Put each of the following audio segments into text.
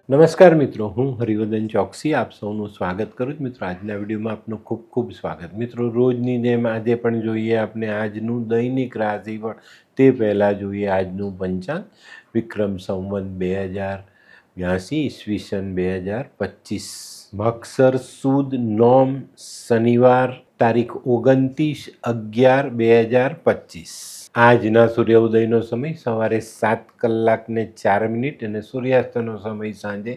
નમસ્કાર મિત્રો, હું હરિવર્ધન ચોકસી આપ સૌનું સ્વાગત કરું છું. મિત્રો, આજના વિડીયોમાં આપનું ખૂબ ખૂબ સ્વાગત. મિત્રો, રોજની જેમ આજે પણ જોઈએ આપણે આજનું દૈનિક રાશિફળ. તે પહેલાં જોઈએ આજનું પંચાંગ. વિક્રમ સંવત 2082 ઈસવીસન 2025, મક્ષર સુદ નોમ શનિવાર, તારીખ 29/11/2025. આજના સૂર્યોદયનો સમય સવારે 7:04 અને સૂર્યાસ્તનો સમય સાંજે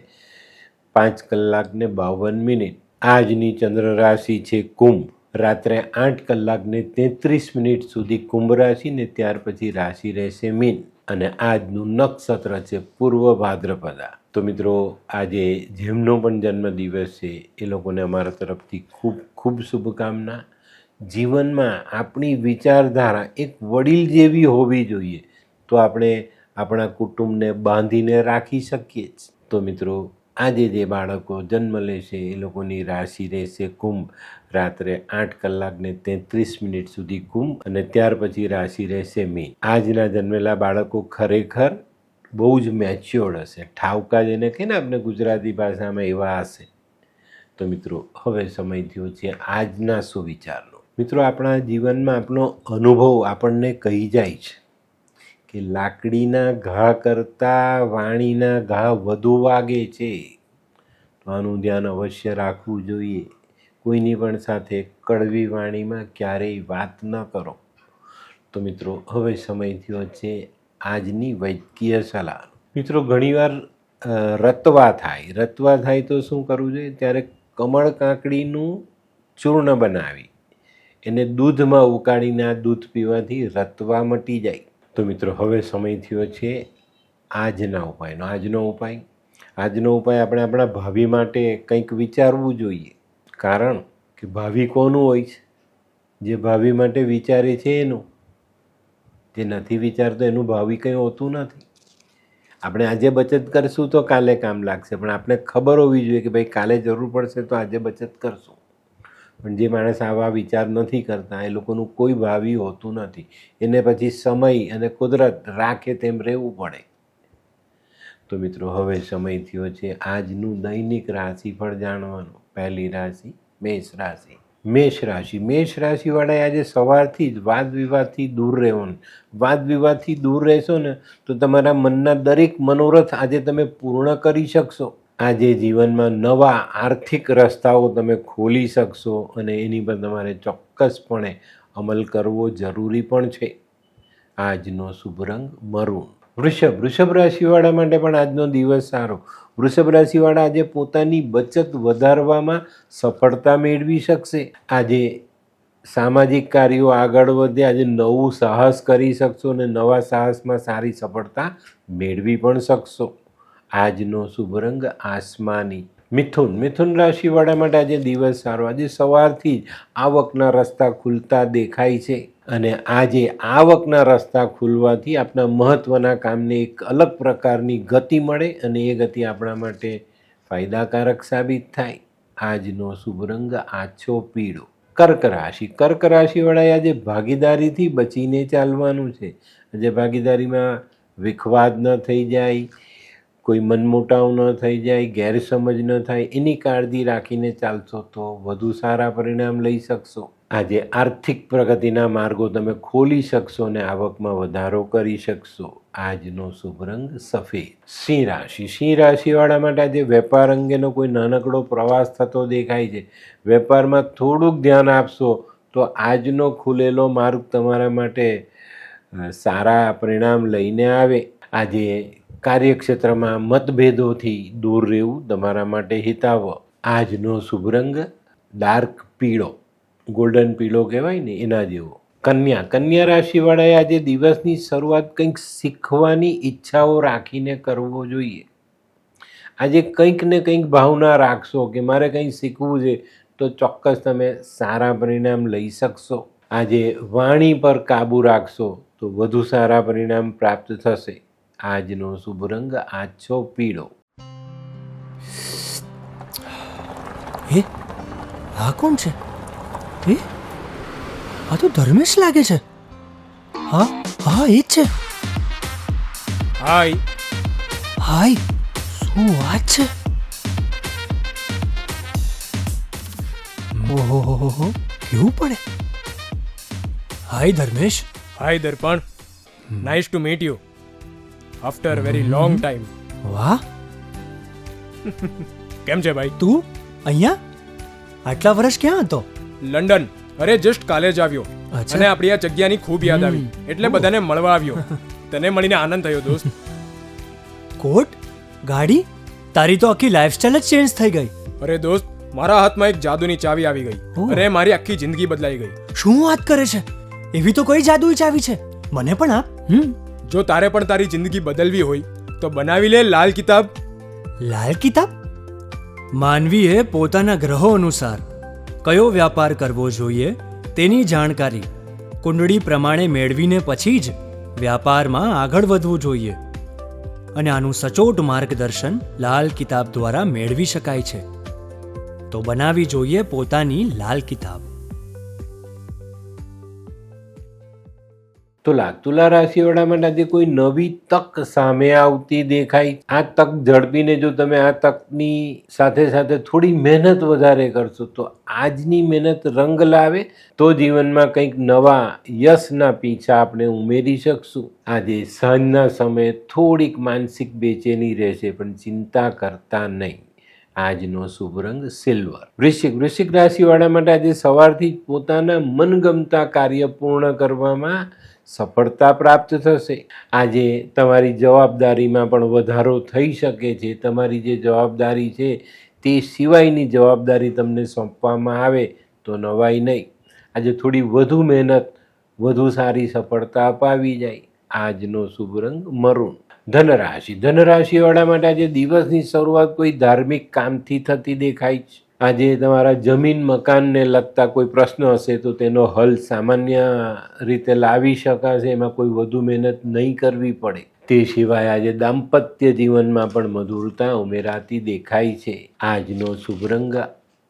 5:52. આજની ચંદ્ર રાશિ છે કુંભ. રાત્રે 8:33 સુધી કુંભ રાશિ ને ત્યાર પછી રાશિ રહેશે મીન. અને આજનું નક્ષત્ર છે પૂર્વ ભાદ્રપદા. તો મિત્રો, આજે જેમનો પણ જન્મદિવસ છે એ લોકોને અમારા તરફથી ખૂબ ખૂબ શુભકામના. જીવનમાં આપણી વિચારધારા એક વડીલ જેવી હોવી જોઈએ, તો આપણે આપણા કુટુંબને બાંધીને રાખી શકીએ જ. તો મિત્રો, આજે જે બાળકો જન્મ લેશે એ લોકોની રાશિ રહેશે કુંભ. રાત્રે 8:33 સુધી કુંભ અને ત્યાર પછી રાશિ રહેશે મીન. આજના જન્મેલા બાળકો ખરેખર બહુ જ મેચ્યોર્ડ હશે, ઠાવકા જેને કહે ને આપણે ગુજરાતી ભાષામાં, એવા હશે. તો મિત્રો, હવે સમય થયો છે આજના સુવિચારનો. મિત્રો, આપણા જીવનમાં આપણો અનુભવ આપણને કહી જાય છે કે લાકડીના ઘા કરતાં વાણીના ઘા વધુ વાગે છે. તો આનું ધ્યાન અવશ્ય રાખવું જોઈએ. કોઈની પણ સાથે કડવી વાણીમાં ક્યારેય વાત ન કરો. તો મિત્રો, હવે સમય થયો છે આજની વૈદ્યકીય સલાહ. મિત્રો, ઘણીવાર રતવા થાય તો શું કરવું જોઈએ? ત્યારે કમળ કાકડીનું ચૂર્ણ બનાવી એને દૂધમાં ઉકાળીને આ દૂધ પીવાથી રતવા મટી જાય. તો મિત્રો, હવે સમય થયો છે આજના ઉપાયનો. આજનો ઉપાય આપણે આપણા ભાવિ માટે કંઈક વિચારવું જોઈએ. કારણ કે ભાવિ કોનું હોય છે? જે ભાવિ માટે વિચારે છે એનું. જે નથી વિચારતો એનું ભાવિ કંઈ હોતું નથી. આપણે આજે બચત કરશું તો કાલે કામ લાગશે, પણ આપણે ખબર હોવી જોઈએ કે ભાઈ કાલે જરૂર પડશે તો આજે બચત કરશું. પણ જે માણસ આવા વિચાર નથી કરતા એ લોકોનું કોઈ ભાવિ હોતું નથી. એને પછી સમય અને કુદરત રાખે તેમ રહેવું પડે. તો મિત્રો, હવે સમય થયો છે આજનું દૈનિક રાશિફળ જાણવાનું. પહેલી રાશિ મેષ રાશિ. મેષ રાશિવાળાએ આજે સવારથી જ વાદ વિવાદથી દૂર રહેવાનું. વાદ વિવાદથી દૂર રહેશો ને તો તમારા મનના દરેક મનોરથ આજે તમે પૂર્ણ કરી શકશો. આજે જીવનમાં નવા આર્થિક રસ્તાઓ તમે ખોલી શકશો અને એની પર તમારે ચોક્કસપણે અમલ કરવો જરૂરી પણ છે. આજનો શુભ રંગ મરૂન. વૃષભ રાશિવાળા માટે પણ આજનો દિવસ સારો. વૃષભ રાશિવાળા આજે પોતાની બચત વધારવામાં સફળતા મેળવી શકશે. આજે સામાજિક કાર્યો આગળ વધે. આજે નવું સાહસ કરી શકશો અને નવા સાહસમાં સારી સફળતા મેળવી પણ શકશો. આજનો શુભ રંગ આસમાની. મિથુન રાશિવાળા માટે આજે દિવસ સારો. આજે સવારથી જ આવકના રસ્તા ખુલતા દેખાય છે અને આજે આવકના રસ્તા ખુલવાથી આપણા મહત્ત્વના કામને એક અલગ પ્રકારની ગતિ મળે અને એ ગતિ આપણા માટે ફાયદાકારક સાબિત થાય. આજનો શુભ રંગ આછો પીળો. કર્ક રાશિવાળાએ આજે ભાગીદારીથી બચીને ચાલવાનું છે. આજે ભાગીદારીમાં વિખવાદ ન થઈ જાય, કોઈ મનમોટાવ ન થઈ જાય, ગેરસમજ ન થાય, એની કાળજી રાખીને ચાલશો તો વધુ સારા પરિણામ લઈ શકશો. આજે આર્થિક પ્રગતિના માર્ગો તમે ખોલી શકશો અને આવકમાં વધારો કરી શકશો. આજનો શુભ રંગ સફેદ. સિંહ રાશિવાળા માટે આજે વેપાર અંગેનો કોઈ નાનકડો પ્રવાસ થતો દેખાય છે. વેપારમાં થોડુંક ધ્યાન આપશો તો આજનો ખુલેલો માર્ગ તમારા માટે સારા પરિણામ લઈને આવે. આજે કાર્યક્ષેત્રમાં મતભેદોથી દૂર રહેવું તમારા માટે હિતાવહ. આજનો શુભ રંગ ડાર્ક પીળો, ગોલ્ડન પીળો કહેવાય ને એના જેવો. કન્યા રાશિવાળાએ આજે દિવસની શરૂઆત કંઈક શીખવાની ઈચ્છાઓ રાખીને કરવો જોઈએ. આજે કંઈક ને કંઈક ભાવના રાખશો કે મારે કંઈ શીખવું છે તો ચોક્કસ તમે સારા પરિણામ લઈ શકશો. આજે વાણી પર કાબૂ રાખશો તો વધુ સારા પરિણામ પ્રાપ્ત થશે. આજનો શુભ રંગ આછો પીળો. હે, આ કોણ છે? હે, આ તો ધર્મેશ લાગે છે. હા, એ જ છે. હાય. હાય, શું વાત છે? ઓહો, કેવું પડે? Hi Dharmesh. Hi Darpan, nice to meet you after very long time. વાહ, કેમ છે ભાઈ? તું અહીંયા આટલા વર્ષ ક્યાં હતો? લંડન. અરે જસ્ટ કાલે જ આવ્યો અચ્છા. અને આપણી આ જગ્યાની ખૂબ યાદ આવી એટલે બધાને મળવા આવ્યો. તને મળીને આનંદ થયો દોસ્ત. કોટ, ગાડી, તારી તો આખી લાઈફસ્ટાઈલ જ ચેન્જ થઈ ગઈ. અરે દોસ્ત, મારા હાથમાં એક જાદુની ચાવી આવી ગઈ ઓહ. અને મારી આખી જિંદગી બદલાઈ ગઈ. શું વાત કરે છે? એવી તો કોઈ જાદુઈ ચાવી છે, મને પણ આપ. જો તારે પણ તારી જિંદગી બદલવી હોય તો બનાવી લે લાલ કિતાબ. લાલ કિતાબ? માનવીએ પોતાના ગ્રહો અનુસાર કયો વ્યાપાર કરવો જોઈએ તેની જાણકારી કુંડળી પ્રમાણે મેળવીને પછી જ વ્યાપારમાં આગળ વધવું જોઈએ, અને આનું સચોટ માર્ગદર્શન લાલ કિતાબ દ્વારા મેળવી શકાય છે. તો બનાવી જોઈએ પોતાની લાલ કિતાબ. તો તુલા રાશિવાળા માટે આજે કોઈ નવી તક સામે આવતી દેખાય. આ તક ઝડપીને જો તમે આ તકની સાથે સાથે થોડી મહેનત વધારે કરશો તો આજની મહેનત રંગ લાવે તો જીવનમાં કંઈક નવા યશના પીછા આપણે ઉમેરી શકશું. આજે સાંજના સમયે થોડીક માનસિક બેચેની રહેશે, પણ ચિંતા કરતા નહીં. આજનો શુભ રંગ સિલ્વર. વૃશ્ચિક રાશિવાળા માટે આજે સવારથી જ પોતાના મનગમતા કાર્ય પૂર્ણ કરવામાં સફળતા પ્રાપ્ત થશે. આજે તમારી જવાબદારીમાં પણ વધારો થઈ શકે છે. તમારી જે જવાબદારી છે તે સિવાયની જવાબદારી તમને સોંપવામાં આવે તો નવાઈ નહીં. આજે થોડી વધુ મહેનત વધુ સારી સફળતા અપાવી જાય. આજનો શુભ રંગ મરૂન. ધનરાશિવાળા માટે આજે દિવસની શરૂઆત કોઈ ધાર્મિક કામથી થતી દેખાય છે. આજે તમારા જમીન મકાનને લગતા કોઈ પ્રશ્ન હશે તો તેનો હલ સામાન્ય રીતે લાવી શકાશે. એમાં કોઈ વધુ મહેનત નહીં કરવી પડે. તે સિવાય આજે દાંપત્ય જીવનમાં પણ મધુરતા ઉમેરાતી દેખાય છે. આજનો શુભ રંગ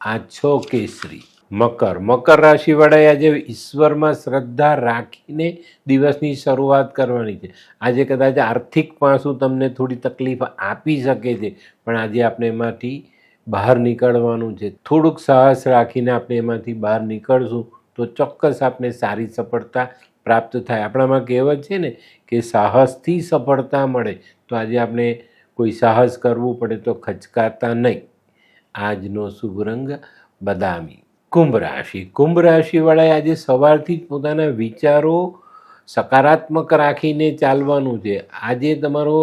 આછો કેસરી. મકર રાશિવાળાએ આજે ઈશ્વરમાં શ્રદ્ધા રાખીને દિવસની શરૂઆત કરવાની છે. આજે કદાચ આર્થિક પાસું તમને થોડી તકલીફ આપી શકે છે, પણ આજે આપણે એમાંથી બહાર નીકળવાનું છે. થોડુંક સાહસ રાખીને આપણે એમાંથી બહાર નીકળશું તો ચોક્કસ આપણે સારી સફળતા પ્રાપ્ત થાય. આપણામાં કહેવત છે ને કે સાહસથી સફળતા મળે. તો આજે આપણે કોઈ સાહસ કરવું પડે તો ખચકાતા નહીં. આજનો શુભ રંગ બદામી. કુંભ રાશિવાળાએ આજે સવારથી જ પોતાના વિચારો સકારાત્મક રાખીને ચાલવાનું છે. આજે તમારો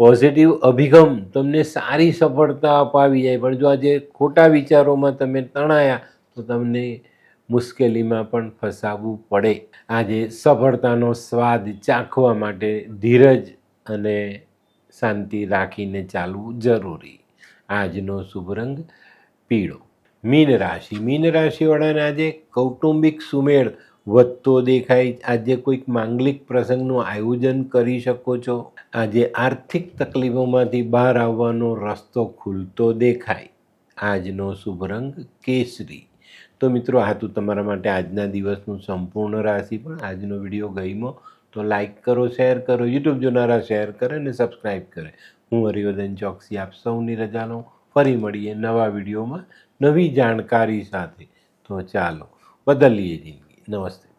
પોઝિટિવ અભિગમ તમને સારી સફળતા અપાવી જાય, પણ જો આજે ખોટા વિચારોમાં તમે તણાયા તો તમને મુશ્કેલીમાં પણ ફસાવવું પડે. આજે સફળતાનો સ્વાદ ચાખવા માટે ધીરજ અને શાંતિ રાખીને ચાલવું જરૂરી. આજનો શુભ રંગ પીળો. મીન રાશિવાળાને આજે કૌટુંબિક સુમેળ વધતો દેખાય. આજે કોઈક માંગલિક પ્રસંગનું આયોજન કરી શકો છો. આજે આર્થિક તકલીફોમાંથી બહાર આવવાનો રસ્તો ખુલતો દેખાય. આજનો શુભ રંગ કેસરી. તો મિત્રો, આ તો તમારા માટે આજના દિવસનું સંપૂર્ણ રાશિફળ. આજનો વિડીયો ગમ્યો તો લાઈક કરો, શેર કરો, યુટ્યુબ જોનારા શેર કરે અને સબસ્ક્રાઈબ કરે. હું હરિવર્ધન ચોકસી આપ સૌની રજા લઉં. ફરી મળીએ નવા વિડીયોમાં નવી જાણકારી સાથે. તો ચાલો બદલીએ જિંદગી. નમસ્તે.